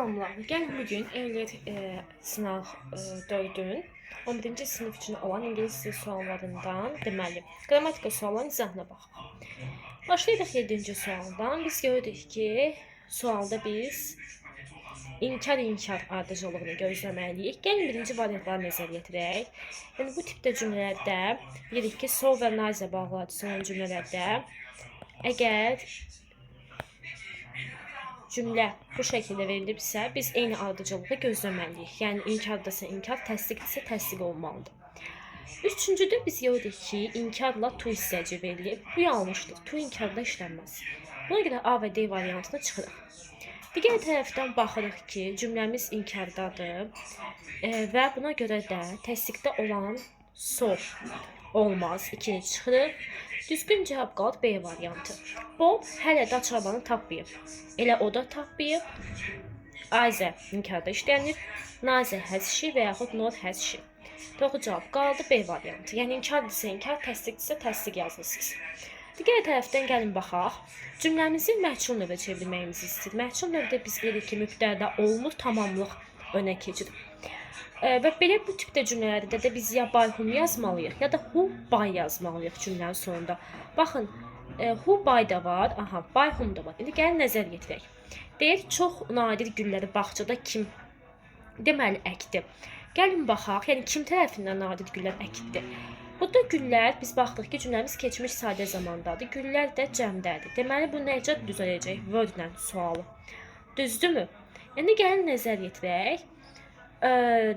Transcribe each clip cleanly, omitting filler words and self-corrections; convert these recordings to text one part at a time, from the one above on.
Salamlar. Gəlin bugün Elliot sınav 4-ün 11-ci sınıf üçün olan ingilis dili suallarından deməli qrammatika suallarının izahına baxaq. Başlayırıq 7-ci sualdan. Biz gördük ki, sualda biz inkar ardıcıllığını gözləməliyik. Gəlin birinci variantları nəzərə yetirək. Yəni bu tipdə cümlələrdə bilirik ki, so və naizə bağlayıcısı olan cümlələrdə əgər cümlə bu şəkildə verilibsə, biz eyni ardıcılığı gözləməliyik. Yəni inkardasa inkar, təsdiqdirsə təsdiq olmalıdır. Üçüncüdə biz gördük ki, inkarla to hissəci verilib. Bu yanlışdır. To inkarda işlənməz. Buna görə A və D variantına çıxırıq. Digər tərəfdən baxırıq ki, cümləmiz inkardadır və buna görə də təsdiqdə olan so olmaz. 2-ni çıxırıq. Düzgün cavab qaldı B variantı. Bob hələ də açarbanı tapmayıb. Elə o da tapmayıb. Ayzə inkarda işlənir. Nazə has she və yaxud not has she. Doğru cavab qaldı B variantı. Yəni inkardırsa inkar, təsdiqdirsə təsdiq yazılsınız. Digər tərəfdən gəlin baxaq. Cümləmizi məhsul növə çevirməyimizi istəyir. Məhsul növdə biz bilirik ki, mübtədə olmur, tamamlıq önə keçir. Və belə bu tipdə cümlələrdə də biz ya by whom yazmalıyıq, ya da who by yazmalıyıq cümlənin sonunda. Baxın, who by da var, aha, by whom da var. İndi gəlin nəzər yetirək. Deyir, çox nadir gülləri bağçada kim deməli əkdi. Gəlin baxaq, yəni kim tərəfindən nadir güllər əkildi. Burada güllər, biz baxdıq ki, cümləmiz keçmiş sadə zamandadır. Güllər də cəmdədir. Deməli, bu necə düzələcək wordlə sualı. Düzdürmü? Yəni, gəlin nəzər yetirək.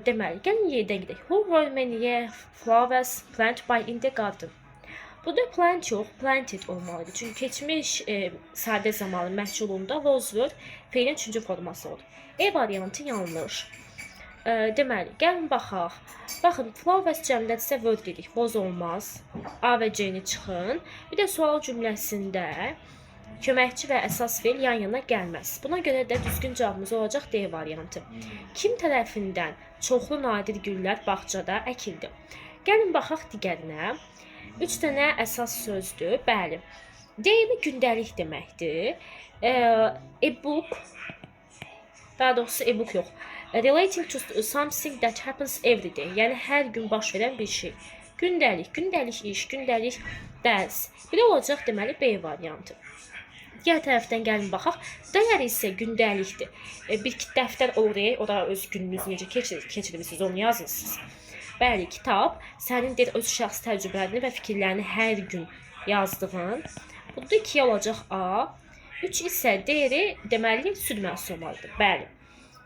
Deməli, gəlin yerdə gedək. Who were many flowers planted by in the garden? Burada plant yox, planted olmalıdır. Çünki keçmiş sadə zamanı məhsulunda was were feilin 3-cü forması olur. E variantı yanlış. Deməli, gəlin baxaq. Baxın, flowers cəmdədirsə word dedik, was olmaz. A və C-ni çıxın. Bir də sual cümləsində köməkçi və əsas feil yan-yana gəlməz. Buna görə də düzgün cavabımız olacaq D variantı. Kim tərəfindən çoxlu nadir güllər bağçada əkildi? Gəlin baxaq digərinə. 3 dənə əsas sözdür. Bəli. Daily gündəlik deməkdir. E-book, daha doğrusu e-book yox. Relating to something that happens every day. Yəni hər gün baş verən bir şey. Gündəlik, gündəlik iş, gündəlik dərs. Bir olacaq deməli B variantı. Digər tərəfdən gəlin baxaq. Dəyər isə gündəlikdir. Bir dəftər olur, orada öz gününüzü necə keçirirsiniz, onu yazırsınız. Bəli, kitab sənin deyir öz şəxsi təcrübələrini və fikirlərini hər gün yazdığın. Burada 2 olacaq A. 3 isə deyiri deməli süd məhsullarıdır. Bəli.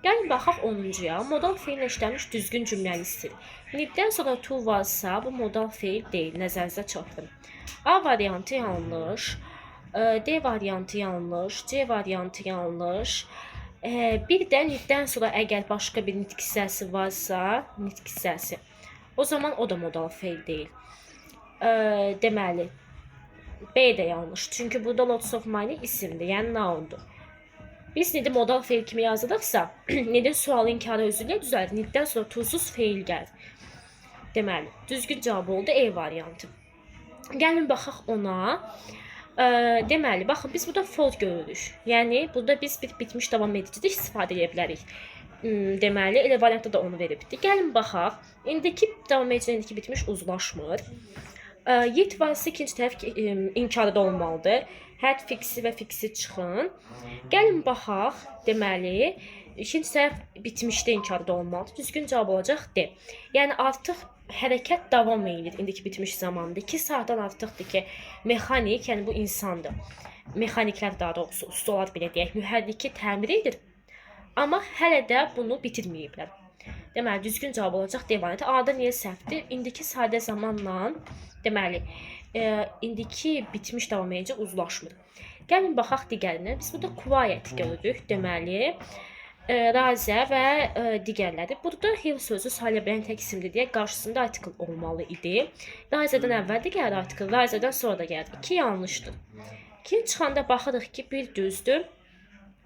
Gəlin baxaq 10-cuya. Modal feillə işlənmiş düzgün cümləni istəyir. Niddən sonra to varsa bu modal feil deyil. Nəzərinizə çatdırın. A variantı yanlış. D variantı yanlış, C variantı yanlış. Bir də nitdən sonra əgər başqa bir nitq hissəsi varsa, nitq hissəsi, o zaman o da modal feil deyil. Deməli, B də yanlış. Çünki burada lots of money isimdir, yəni noundur. Biz nidi modal feil kimi yazırıqsa, nidin sualı inkarı özüyle düzəldir. Niddən sonra tuzsuz feil gəlir. Deməli, düzgün cavab oldu E variantı. Gəlin baxaq ona. Deməli, baxın, biz burada fold görürük. Yəni, burada biz bir bitmiş davam edicidə istifadə edə bilərik. Deməli, elə variantda da onu veribdir. Gəlin baxaq. İndiki davam edici, indiki bitmiş uzlaşmır. Yet varsa ikinci tərəf inkarda olmalıdır. Had fiksi və fiksi çıxın. Gəlin baxaq. Deməli, ikinci tərəf bitmişdə inkarda olmalıdır. Düzgün cavab olacaq D. Yəni, artıq hərəkət davam edir indiki bitmiş zamanda. 2 saatdan artıqdır ki, mexanik, yəni bu insandır. Mexaniklər daha doğrusu, ustalar belə deyək, mühərriki təmir edir. Amma hələ də bunu bitirməyiblər. Deməli, düzgün cavab olacaq D variantı. A-da niyə səhvdir? İndiki sadə zamanla, deməli, indiki bitmiş davam edici uzlaşmır. Gəlin baxaq digərinə. Biz burada quiet görürük, deməli, razə və digərləri. Burada hill sözü sahiləbilən tək isimdir deyə qarşısında artikel olmalı idi. Razədən əvvəl də gəlir artikel, razədən sonra da gəlir. 2 yanlışdır. 2 çıxanda baxırıq ki, 1 düzdür,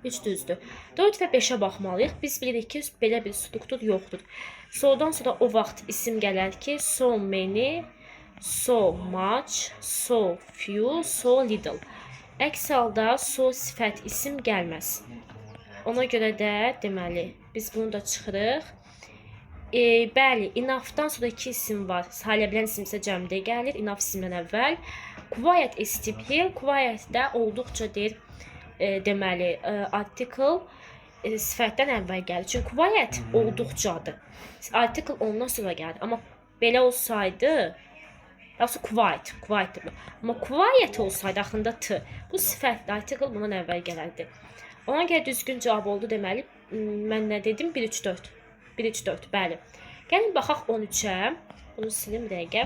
3 düzdür. 4 və 5-ə baxmalıyıq. Biz bilirik ki, belə bir struktur yoxdur. So'dan sonra o vaxt isim gələr ki, so many, so much, so few, so little. Əks halda so sifət isim gəlməz. Ona görə də deməli biz bunu da çıxırıq. Bəli, enough'dan sonra iki isim var. Sayıla bilən isim isə cəmdə gəlir. Enough isimdən əvvəl. Quiet istipil. Quiet də olduqca deyir, deməli, article sifətdən əvvəl gəlir. Çünki quiet olduqcadır. Article ondan sonra gəlir. Amma belə olsaydı, yoxsa quietdir. Amma quiet olsaydı axırında t. Bu sifətli article bundan əvvəl gələrdi. Ona görə düzgün cavab oldu deməli. Mən nə dedim? 1 3 4. 1 3 4, bəli. Gəlin baxaq 13-ə. Bunu silim bir dəqiqə.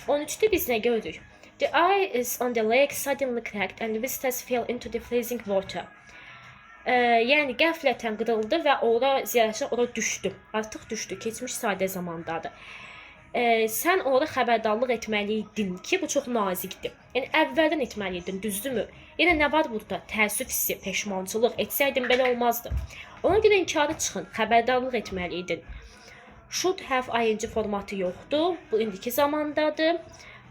13-də biz nə görürük? The eye is on the lake suddenly cracked and the visitors fell into the freezing water. Yəni qəflətən qırıldı və ziyarətçilər ora düşdü. Artıq düşdü. Keçmiş sadə zamandadır. Sən orada xəbərdarlıq etməliydin ki, bu çox nazikdir. Yəni əvvəldən etməliydin, düzdürmü? Yenə nə var burada? Təəssüf hissi, peşmançılıq etsəydin belə olmazdı. Ona görə inkarı çıxın, xəbərdarlıq etməliydin. Should have ing formatı yoxdur. Bu indiki zamandadır.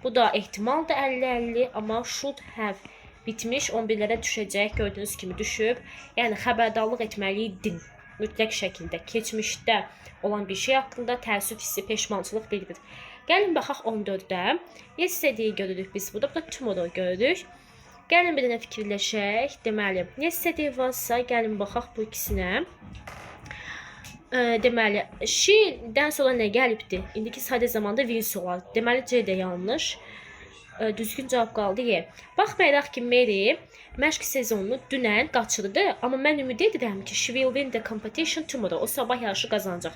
Bu da ehtimal da 50-50, amma should have bitmiş, 11-lərə düşəcək. Gördüyünüz kimi düşüb. Yəni xəbərdarlıq etməliydin. Mütləq şəkildə keçmişdə olan bir şey haqqında təəssüf hissi, peşmançılıq bildirir. Gəlin baxaq 14-də. Yesterday görürük biz burada. Burada tomorrow görürük. Gəlin bir dənə fikirləşək. Deməli, yesterday varsa gəlin baxaq bu ikisinə. Deməli, she-dən sonra nə gəlibdi? İndiki sadə zamanda will olar. Deməli, C də yanlış. Düzgün cavab qaldı Y. Baxmayaraq ki, Mary məşq sezonunu dünən qaçırdı, amma mən ümid edirəm ki, she will win the competition tomorrow. O sabah yarışı qazanacaq.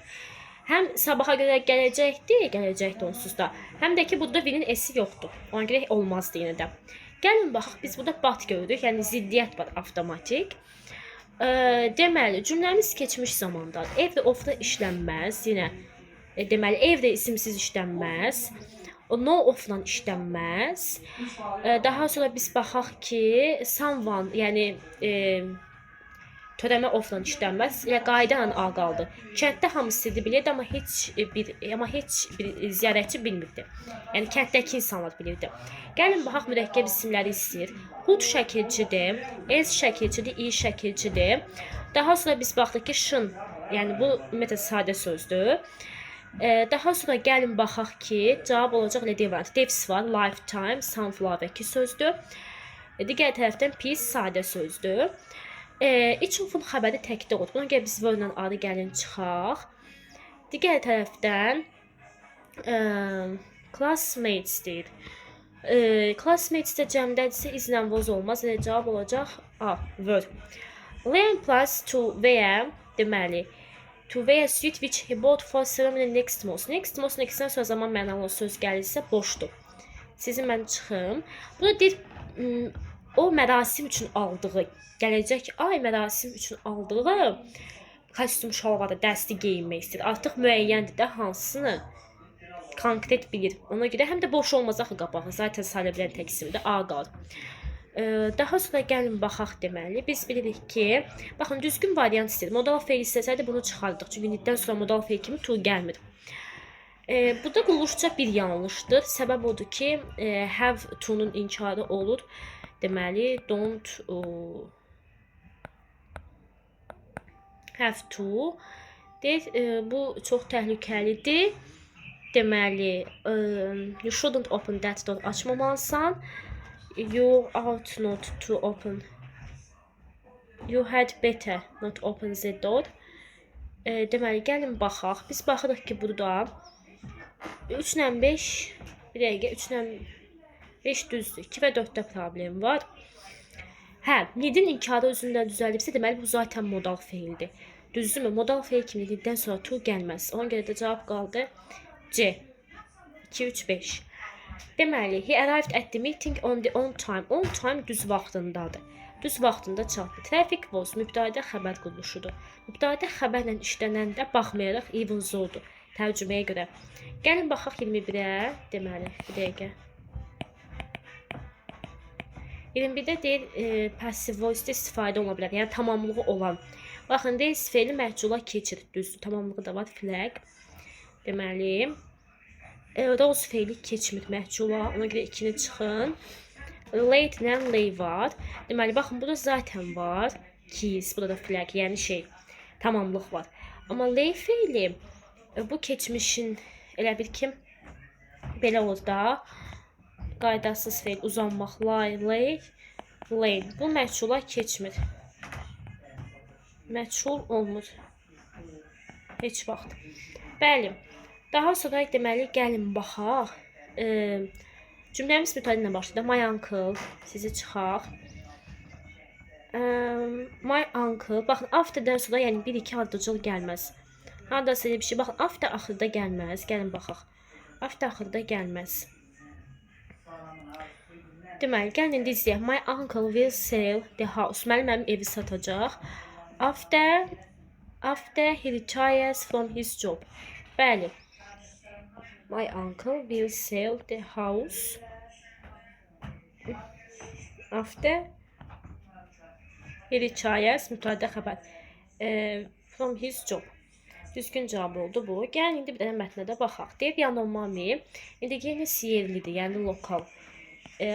Həm sabaha görə gələcəkdir onsuz da. Həm də ki, burada willin S-i yoxdur. Ona görə olmazdı yenə də. Gəlin baxaq, biz burada but görürük, yəni ziddiyyət var avtomatik. Deməli, cümləmiz keçmiş zamandadır. Evdə ofda işlənməz, yenə deməli, evdə isimsiz işlənməz. No offla işlənməz. Daha sonra biz baxaq ki, someone, yəni törəmə offla işlənməz. Elə qayda ilə A qaldı. Kənddə hamısı bilirdi, amma heç bir ziyarətçi bilmirdi. Yəni kənddəki insanlar bilirdi. Gəlin baxaq, mürəkkəb isimləri istəyir. Hud şəkilçidir, S şəkilçidir, I şəkilçidir. Daha sonra biz baxdıq ki, şın, yəni bu ümumiyyətlə sadə sözdür. Daha sonra gəlin baxaq ki, cavab olacaq elə deyil. Devs var, lifetime, sunflower 2 sözdür. Digər tərəfdən peace sadə sözdür. Each of'un xəbəri təkdə olur. Buna görə biz völlə adı gəlin çıxaq. Digər tərəfdən classmates deyir. Classmates də cəmdədirsə izlə voz olmaz. Elə cavab olacaq A, word. Leon plus to wear, deməli, to wear a suit which he bought for ceremony next month. Next month next-dən sonra zaman mənalı söz gəlirsə boşdur. Sizin mən çıxım. Burada deyir, o mərasim üçün aldığı, gələcək ay mərasim üçün aldığı kostyum şalvarı dəsti geyinmək istəyir. Artıq müəyyəndir də hansını konkret bilir. Ona görə həm də boş olmaz axı qabağı. Zaten sayıla bilən tək isimdə A qalır. Daha sonra gəlin baxaq deməli. Biz bilirik ki, baxın düzgün variant istəyir. Modal feil istəsəydi bunu çıxardıq. Çünki indikdən sonra modal feil kimi to gəlmir. Burada qulluqça bir yanlışdır. Səbəb odur ki, have to'nun inkarı olur. Deməli, don't have to. Bu çox təhlükəlidir. Deməli, you shouldn't open that door. Açmamalısan. You ought not to open. You had better not open the door. Deməli, gəlin baxaq. Biz baxırıq ki, burada 3 ilə 5, bir dəqiqə, 3 ilə 5 düzdür. 2 və 4-də problem var. Nidin inkarı özündən düzəlibsə, deməli, bu zaten modal feildir. Düzdürmü? Modal feil kimi niddən sonra to gəlməz. Ona görə də cavab qaldı C. 2, 3, 5. Deməli, he arrived at the meeting on time. On time düz vaxtındadır. Düz vaxtında çatdı. Traffic was mübtədə xəbər quruluşudur. Mübtədə xəbərlə işlənəndə baxmayaraq even zordur. Tərcüməyə görə. Gəlin baxaq 21-ə. Deməli, bir dəqiqə. 21-də deyir, passive voice-də istifadə ola bilər. Yəni, tamamlığı olan. Baxın, deyil, feili məhcula keçir. Düzdür, tamamlığı da var, flag. Deməli, Rose feili keçmir məhcula. Ona görə 2-ni çıxın. Late ilə lay var. Deməli, baxın, burada zaten var. keys, burada da flag, yəni şey, tamamlıq var. Amma lay feili bu keçmişin elə bir ki belə olur da, qaydasız feil, uzanmaq, lay, lay, lane. Bu məchula keçmir. Məchul olmur. Heç vaxt. Bəli. Daha sonra deməli gəlin baxaq. Cümləmiz mütəmadi ilə başlayır. My uncle, sizi çıxaq. My uncle, baxın, after'dan sonra yəni 1-2 ardıcıl gəlməz. Hardasa bir şey, baxın, after axırda gəlməz. Gəlin baxaq. After axırda gəlməz. Deməli, gəlin indi izləyək. My uncle will sell the house. Mənim evi satacaq. After he retires from his job. Bəli. My uncle will sell the house after he retires, mütəmadi xəbər, from his job. Düzgün cavab oldu bu. Gəlin indi bir dənə mətnə də baxaq. Deyir Yanomami indigenous yerlidir, yəni lokal.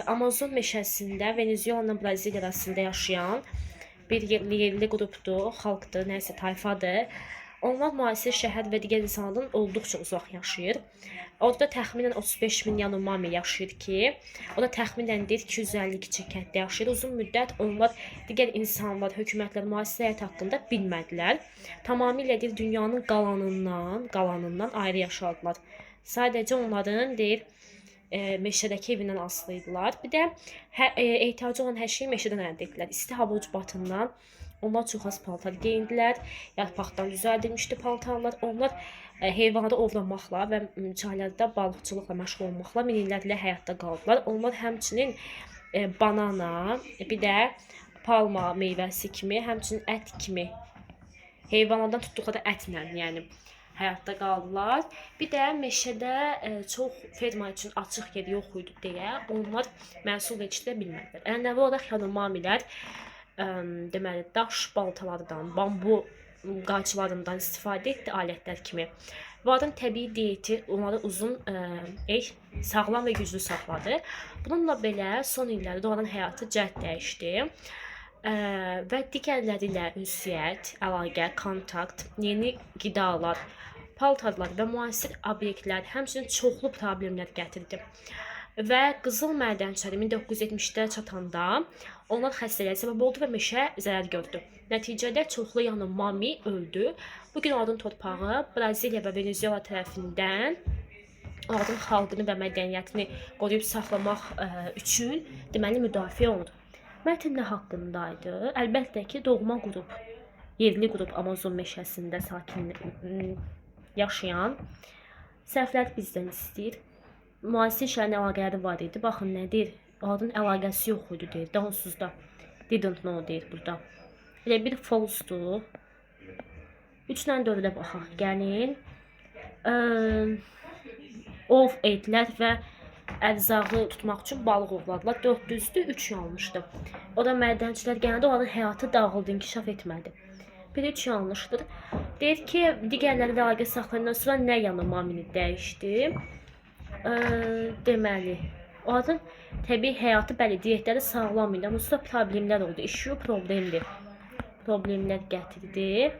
Amazon meşəsində Venezuela, Braziliya arasında yaşayan bir yerli qrupdur, xalqdır, nəysə tayfadır. Onlar müasir şəhər və digər insanlardan olduqca uzaq yaşayır. Orada təxminən 35 min Yanomami yaşayır ki, o da təxminən 252 kənddə yaşayır. Uzun müddət onlar digər insanlar, hökumətlər müasir həyat haqqında bilmədilər. Tamamilə dünyanın qalanından ayrı yaşadılar. Sadəcə onların meşədəki evindən asılıydılar. Bir də ehtiyacı olan hər şeyi meşədən əldə etdilər. İsti hava ucbatından onlar çox az paltar geyindilər. Yarpaqdan düzəldilmişdi paltarlar. Onlar heyvanları ovlamaqla və çaylarda balıqçılıqla məşğul olmaqla min illərlə həyatda qaldılar. Onlar həmçinin banana, bir də palma meyvəsi kimi, həmçinin ət kimi heyvanlardan tutduqları ətlə, yəni həyatda qaldılar. Bir də meşədə çox ferma üçün açıq yer yox idi deyə onlar məhsul yetişdirə bilmədilər. Ənənəvi olaraq Yanomamilər deməli daş baltalardan, bambu qayçılarından istifadə etdi alətlər kimi. Onların təbii diyeti onları uzun, sağlam və güclü saxladı. Bununla belə son illərdə onların həyatı cəhd dəyişdi. Və digərləri ilə ünsiyyət, əlaqə, kontakt, yeni qidalar, paltarlar və müasir obyektlər, həmçinin çoxlu problemlər gətirdi. Və qızıl mədənçəri 1970-də çatanda onlar xəstəliyə səbəb oldu və meşə zərər gördü. Nəticədə çoxlu Yanomami öldü. Bugün onların torpağı Braziliya və Venezuela tərəfindən onların xalqını və mədəniyyətini qoruyub saxlamaq üçün deməli müdafiə olundu. Mətn nə haqqındaydı? Əlbəttə ki, doğma qrup, yerli qrup Amazon meşəsində sakin yaşayan səhvlər bizdən istəyir. Müasir şəhərin əlaqələri var idi. Baxın nə deyir? Onların əlaqəsi yox idi deyir. Də onsuz da didn't know deyir burada. Elə bir false-dur. 3-lə 4-ə baxaq. Gəlin. Ov etdilər və ərzağı tutmaq üçün balıq ovladılar. 4 düzdür, 3 yanlışdır. O da mədənçilər gələndə onların həyatı dağıldı, inkişaf etmədi. Bir 3 yanlışdır. Deyir ki, digərləri də əlaqə saxlayandan sonra nə Yanomamini dəyişdi? Deməli, onların təbii həyatı, bəli, diyetləri sağlam idi. Amma sonra problemlər oldu. İşi problemdir. Problemlər gətirdi.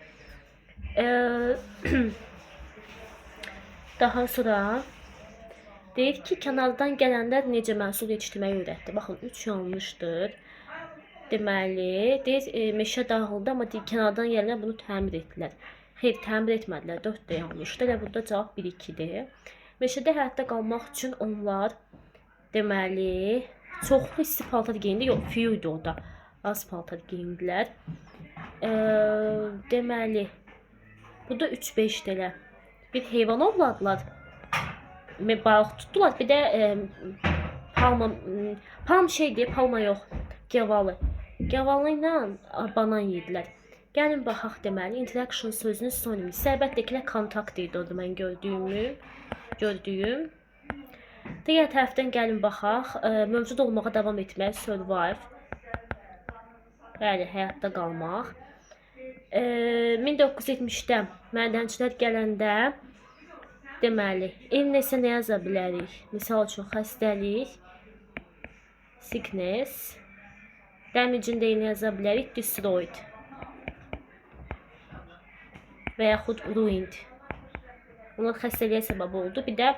Daha sonra deyir ki, kənardan gələnlər necə məhsul yetişdirməyi öyrətdi. Baxın, 3 yanlışdır. Deməli, deyir, meşə dağıldı, amma kənardan gələnlər bunu təmir etdilər. Xeyr, təmir etmədilər. 4 də yanlışdır. Elə burada cavab 1-2-dir. Meşədə həyatda qalmaq üçün onlar deməli çoxlu isti paltar geyindi. Yox, few idi o da. Az paltar geyindilər. Deməli, bu da 3-5 dələ. Bir heyvan ovladılar. Balıq tutdular. Bir də palma yox, gavalı. Gavalı ilə banan yedilər. Gəlin baxaq deməli, interaction sözünün sinonimi. Səbəttəkilə kontakt idi orada mən gördüyüm. Digər tərəfdən gəlin baxaq. Mövcud olmağa davam etmək, survive. Bəli, həyatda qalmaq. 1970-də mədənçilər gələndə deməli, illness-ə nə yaza bilərik? Misal üçün xəstəlik, sickness. Damage-in də nə yaza bilərik? Destroyed. və yaxud ruined. Onlar xəstəliyə səbəb oldu. Bir də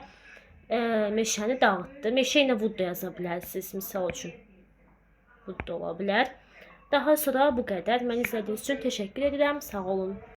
meşəni dağıtdı. Meşə ilə wood da yaza bilərsiniz, misal üçün. Wood da ola bilər. Daha sonra bu qədər. Məni izlədiyiniz üçün təşəkkür edirəm. Sağ olun.